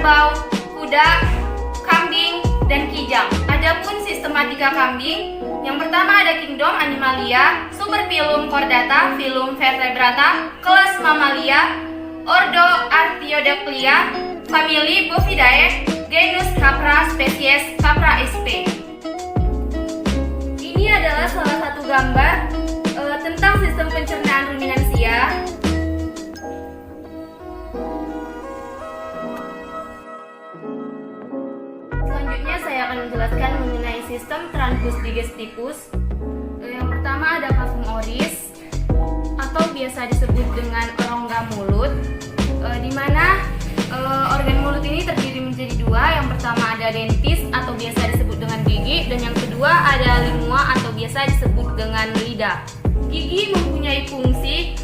kerbau, kuda, kambing, dan kijang. Adapun sistematika kambing, yang pertama ada kingdom Animalia, superfilum Chordata, filum Vertebrata, kelas Mammalia, ordo Artiodactyla, famili Bovidae, genus Capra, spesies Capra sp. Ini adalah salah satu gambar tentang sistem pencernaan ruminansia. Selanjutnya saya akan menjelaskan mengenai sistem Trancus digestivus. Yang pertama ada cavum oris atau biasa disebut dengan rongga mulut, di mana organ mulut ini terdiri menjadi dua. Yang pertama ada dentis atau biasa disebut dengan gigi, dan yang kedua ada lingua atau biasa disebut dengan lidah. Gigi mempunyai fungsi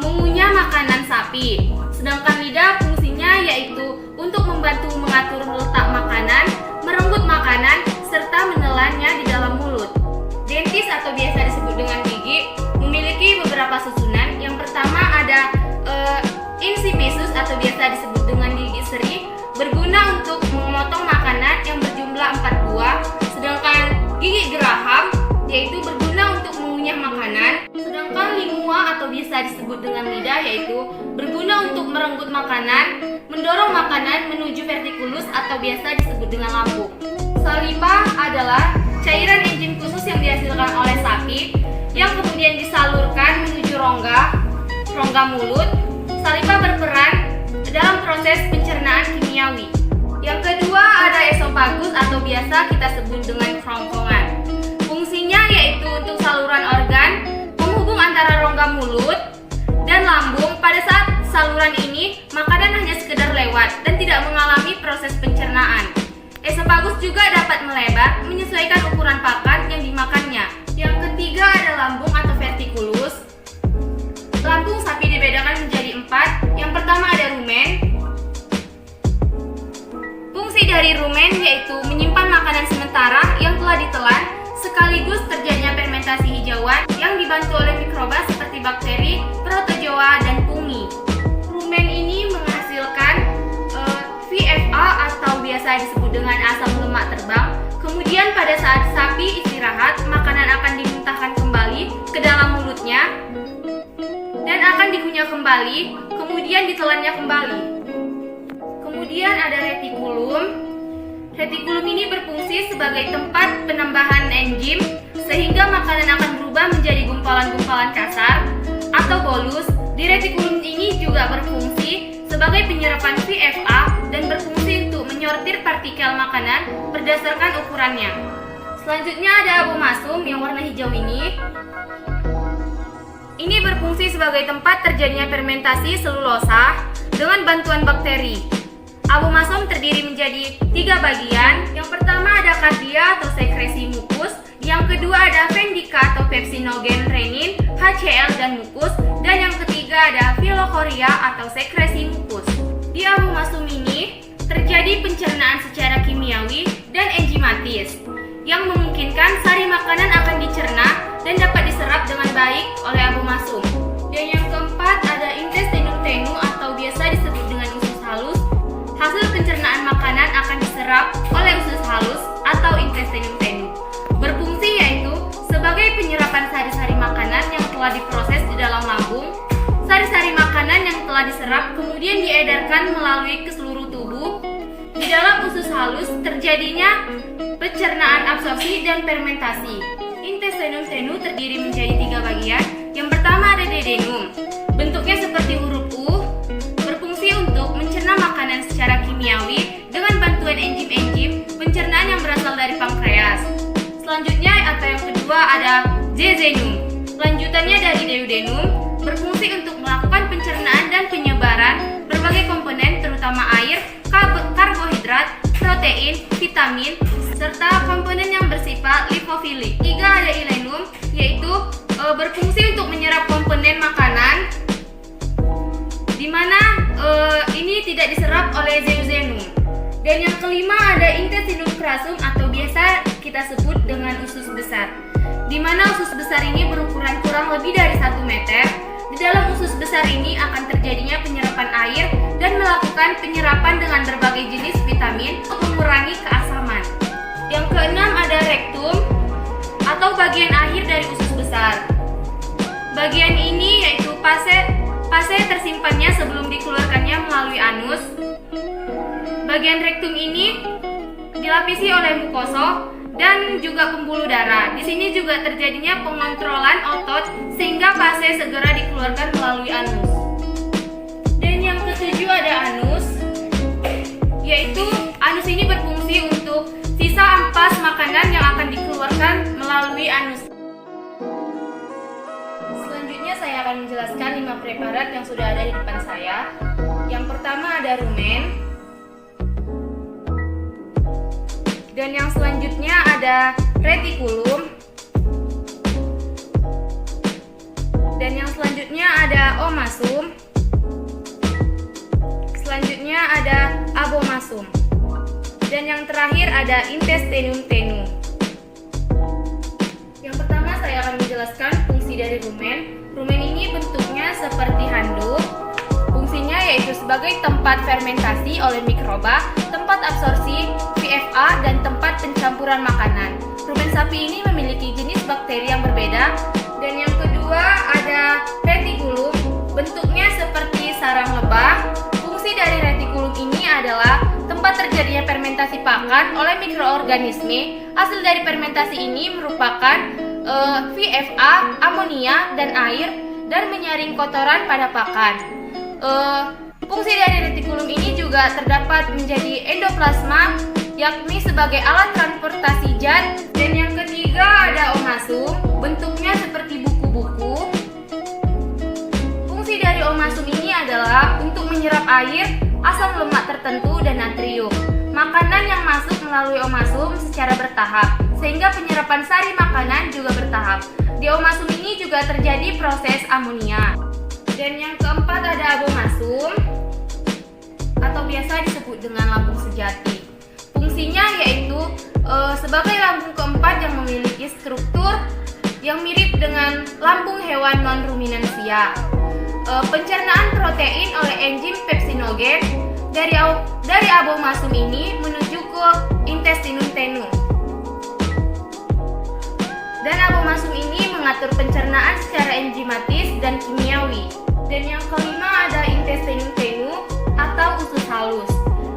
mengunyah makanan sapi, sedangkan lidah fungsinya yaitu untuk membantu mengatur letak makanan, merenggut makanan, serta menelannya di dalam mulut. Dentis atau biasa disebut dengan gigi memiliki beberapa susunan. Yang pertama ada incisius atau biasa disebut dengan gigi seri, berguna untuk memotong makanan yang berjumlah 4 buah, sedangkan gigi geraham yaitu berguna untuk mengunyah makanan, sedangkan lingua atau biasa disebut dengan lidah yaitu berguna untuk merenggut makanan, mendorong makanan menuju vertikulus atau biasa disebut dengan lambung. Saliva adalah cairan enzim khusus yang dihasilkan oleh sapi yang kemudian disalurkan menuju rongga mulut. Saliva berperan dalam proses pencernaan kimiawi. Yang kedua ada esofagus atau biasa kita sebut dengan kerongkongan. Fungsinya yaitu untuk saluran organ penghubung antara rongga mulut dan lambung. Pada saat saluran ini makanan hanya sekedar lewat dan tidak mengalami proses pencernaan. Esofagus juga dapat melebar menyesuaikan ukuran pakan yang dimakannya. Yang ketiga ada lambung atau vertikulus. Lambung sapi dibedakan menjadi 4. Yang pertama ada rumen. Fungsi dari rumen yaitu menyimpan makanan sementara yang telah ditelan, sekaligus terjadinya fermentasi hijauan yang dibantu oleh mikroba seperti bakteri, protozoa, dan fungi. Rumen ini menghasilkan VFA atau biasa disebut dengan asam lemak terbang. Kemudian pada saat sapi istirahat, makanan akan dimuntahkan kembali ke dalam mulutnya dan akan dikunyah kembali, kemudian ditelannya kembali. Kemudian ada retikulum. Retikulum ini berfungsi sebagai tempat penambahan enzim sehingga makanan akan berubah menjadi gumpalan-gumpalan kasar atau bolus. Di retikulum ini juga berfungsi sebagai penyerapan VFA dan berfungsi untuk menyortir partikel makanan berdasarkan ukurannya. Selanjutnya ada abomasum yang warna hijau ini. Ini berfungsi sebagai tempat terjadinya fermentasi selulosa dengan bantuan bakteri. Abomasum terdiri menjadi 3 bagian. Yang pertama ada kardia atau sekresi mukus, yang kedua ada vendica atau pepsinogen renin, HCl dan mukus, dan yang ketiga ada filochoria atau sekresi mukus. Di abomasum ini terjadi pencernaan secara kimiawi dan enzimatis yang memungkinkan sari makanan akan dicerna dan dapat diserap dengan baik oleh abomasum. Dan yang keempat ada intestinum tenu atau biasa disebut dengan usus halus. Hasil pencernaan makanan akan diserap oleh usus halus atau intestinum tenu. Berfungsi yaitu sebagai penyerapan sari-sari makanan yang telah diproses di dalam lambung. Sari-sari makanan yang telah diserap kemudian diedarkan melalui ke seluruh tubuh. Di dalam usus halus terjadinya pencernaan absorpsi dan fermentasi. Intestinum tenu terdiri menjadi 3 bagian. Yang pertama ada duodenum. Bentuknya seperti huruf U, berfungsi untuk mencerna makanan secara kimiawi dengan bantuan enzim-enzim pencernaan yang berasal dari pankreas. Selanjutnya atau yang kedua ada jejunum. Lanjutannya dari duodenum, berfungsi untuk melakukan pencernaan dan penyebaran berbagai komponen terutama air, karbohidrat, protein, vitamin, serta komponen yang bersifat lipofilik. 3 ada ilenum, yaitu berfungsi untuk menyerap komponen makanan, di mana ini tidak diserap oleh zeuxanum. Dan yang kelima ada intestinum crassum atau biasa kita sebut dengan usus besar, di mana usus besar ini berukuran kurang lebih dari 1 meter. Di dalam usus besar ini akan terjadinya penyerapan air dan melakukan penyerapan dengan berbagai jenis vitamin untuk mengurangi keasaman. Yang keenam ada rektum atau bagian akhir dari usus besar. Bagian ini yaitu fase tersimpannya sebelum dikeluarkannya melalui anus. Bagian rektum ini dilapisi oleh mukosa dan juga pembuluh darah. Di sini juga terjadinya pengontrolan otot sehingga fase segera dikeluarkan melalui anus. Dan yang ketujuh ada anus, yaitu anus ini berfungsi untuk sisa ampas makanan yang akan dikeluarkan melalui anus. Selanjutnya saya akan menjelaskan 5 preparat yang sudah ada di depan saya. Yang pertama ada rumen. Dan yang selanjutnya ada retikulum. Dan yang selanjutnya ada omasum. Selanjutnya ada abomasum. Dan yang terakhir ada intestinum tenue. Yang pertama saya akan menjelaskan fungsi dari rumen. Rumen ini bentuknya seperti handuk. Fungsinya yaitu sebagai tempat fermentasi oleh mikroba, tempat absorpsi VFA, dan tempat pencampuran makanan. Rumen sapi ini memiliki jenis bakteri yang berbeda. Dan yang kedua ada retikulum, bentuknya seperti sarang lebah. Fungsi dari retikulum ini adalah tempat terjadinya fermentasi pakan oleh mikroorganisme. Hasil dari fermentasi ini merupakan VFA, amonia, dan air, dan menyaring kotoran pada pakan. Fungsi dari retikulum ini juga terdapat menjadi endoplasma, yakni sebagai alat transportasi zat. Dan yang ketiga ada omasum, bentuknya seperti buku-buku. Fungsi dari omasum ini adalah untuk menyerap air, asam lemak tertentu, dan natrium. Makanan yang masuk melalui omasum secara bertahap, sehingga penyerapan sari makanan juga bertahap. Di omasum ini juga terjadi proses amonia. Dan yang keempat ada abomasum, atau biasa disebut dengan lambung sejati. Fungsinya yaitu sebagai lambung keempat yang memiliki struktur yang mirip dengan lambung hewan non-ruminansia. Pencernaan protein oleh enzim pepsinogen dari abomasum ini menuju ke intestinum tenue. Dan abomasum ini mengatur pencernaan secara enzimatis dan kimiawi. Dan yang kelima ada intestinum tenue atau usus halus.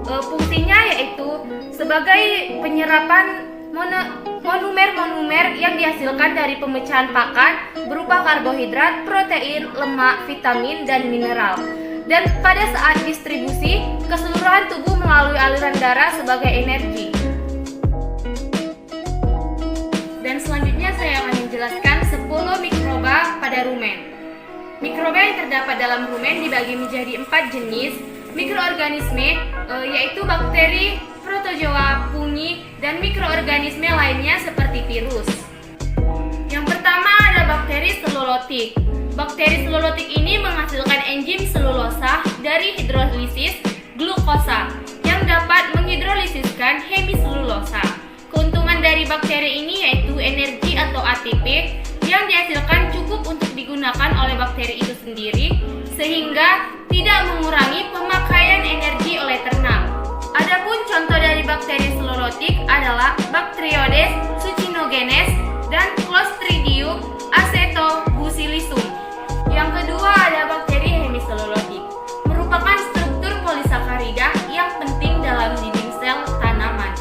Fungsinya yaitu sebagai penyerapan monomer-monomer yang dihasilkan dari pemecahan pakan berupa karbohidrat, protein, lemak, vitamin, dan mineral. Dan pada saat distribusi, keseluruhan tubuh melalui aliran darah sebagai energi. Dan selanjutnya saya akan menjelaskan 10 mikroba pada rumen. Mikroba yang terdapat dalam rumen dibagi menjadi 4 jenis mikroorganisme, yaitu bakteri, protozoa, fungi, dan mikroorganisme lainnya seperti virus. Yang pertama ada bakteri selulotik. Bakteri selulotik ini menghasilkan enzim selulosa dari hidrolisis glukosa yang dapat menghidrolisiskan hemiselulosa. Keuntungan dari bakteri ini yaitu energi atau ATP yang dihasilkan cukup untuk digunakan oleh bakteri itu sendiri, sehingga tidak mengurangi pemakaian energi oleh ternak. Adapun contoh dari bakteri selulotik adalah Bacteroides succinogenes dan Clostridium acetobutylicum. Yang kedua ada bakteri hemiselulotik, merupakan struktur polisakarida yang penting dalam dinding sel tanaman.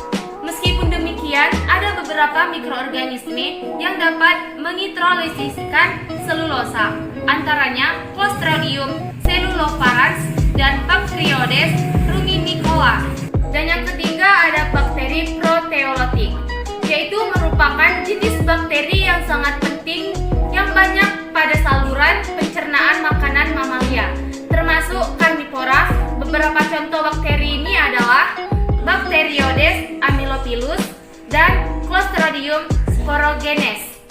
Meskipun demikian, ada beberapa mikroorganisme yang dapat menghidrolisiskan selulosa, antaranya Clostridium cellulophorans dan Bacteroides ruminicola. Dan yang ketiga ada bakteri proteolotik, yaitu merupakan jenis bakteri yang sangat penting yang banyak pada saluran pencernaan makanan mamalia, termasuk karnivora. Beberapa contoh bakteri ini adalah Bacteroides amylophilus dan Clostridium sporogenes.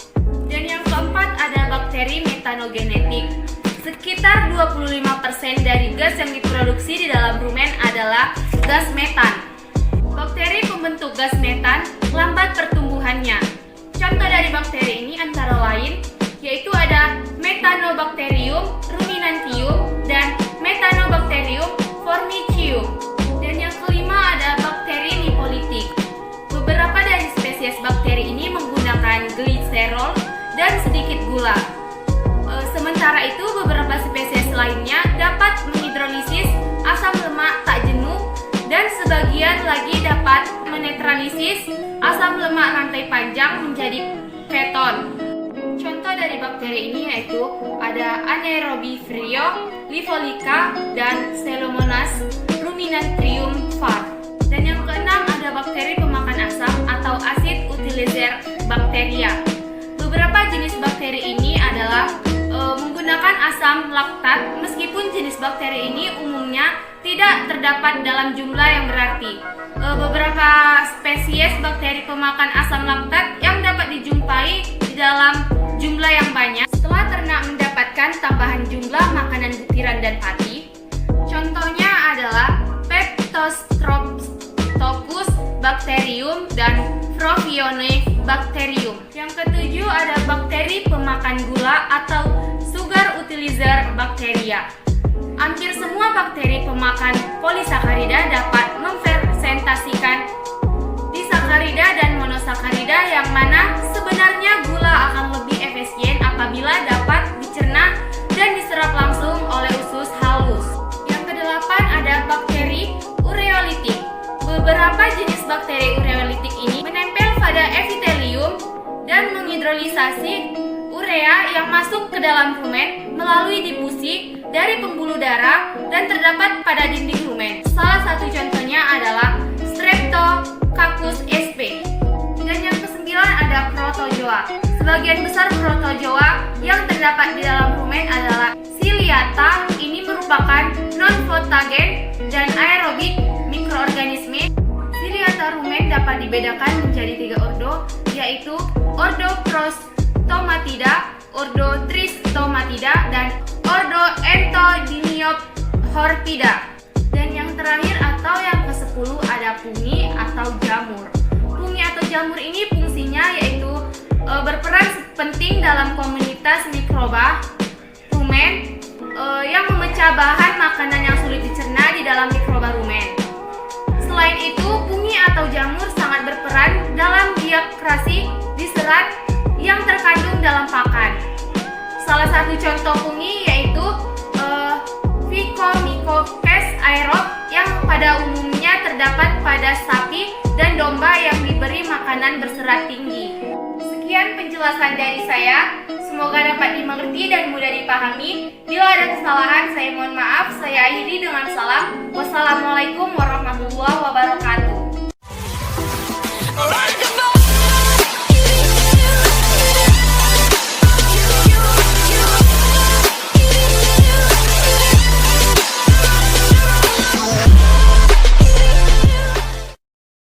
Dan yang keempat ada bakteri metanogenetik. Sekitar 25% dari gas yang diproduksi di dalam rumen adalah gas metan. Bakteri pembentuk gas metan lambat pertumbuhannya. Contoh dari bakteri ini antara lain yaitu ada Methanobacterium ruminantium dan Methanobacterium gula. Sementara itu, beberapa spesies lainnya dapat menghidrolisis asam lemak tak jenuh dan sebagian lagi dapat menetralisis asam lemak rantai panjang menjadi keton. Contoh dari bakteri ini yaitu ada Anaerobifero, Livolica, dan Pseudomonas ruminantium var. Dan yang keenam ada bakteri pemakan asam atau acid utilizer bacteria. Beberapa jenis bakteri ini adalah menggunakan asam laktat, meskipun jenis bakteri ini umumnya tidak terdapat dalam jumlah yang berarti. Beberapa spesies bakteri pemakan asam laktat yang dapat dijumpai di dalam jumlah yang banyak setelah ternak mendapatkan tambahan jumlah makanan butiran dan pati. Contohnya adalah Peptostrophtocus bacterium dan Propionibacterium. Yang ketujuh ada bakteri pemakan gula atau sugar utilizer bacteria. Hampir semua bakteri pemakan polisakarida dapat memfermentasikan disakarida dan monosakarida, yang mana sebenarnya gula akan lebih efisien apabila dapat dicerna dan diserap langsung oleh usus halus. Yang kedelapan ada bakteri ureolitik. Beberapa jenis bakteri ureolitik ini menempel pada epitelium dan menghidrolisasi urea yang masuk ke dalam rumen melalui difusi dari pembuluh darah dan terdapat pada dinding rumen. Salah satu contohnya adalah Streptococcus sp. Dan yang kesembilan ada protozoa. Sebagian besar protozoa yang terdapat di dalam rumen adalah Ciliata. Ini merupakan non-fotogen dan aerobik mikroorganisme. Ciliata rumen dapat dibedakan menjadi 3 ordo, yaitu ordo Prostomatida, ordo Tristomatida, dan ordo Entodiniophorbida. Dan yang terakhir atau yang ke-10 ada pungi atau jamur. Pungi atau jamur ini fungsinya yaitu berperan penting dalam komunitas mikroba rumen yang memecah bahan makanan yang sulit dicerna di dalam mikroba rumen. Selain itu, pungi atau jamur sangat berperan dalam diakrasi di serat yang terkandung dalam pakan. Salah satu contoh pungi yaitu Phycomycotes aerob yang pada umumnya terdapat pada sapi dan domba yang diberi makanan berserat tinggi. Sekian penjelasan dari saya. Semoga dapat dimengerti dan mudah dipahami. Bila ada kesalahan, saya mohon maaf. Saya akhiri dengan salam. Wassalamualaikum warahmatullahi wabarakatuh.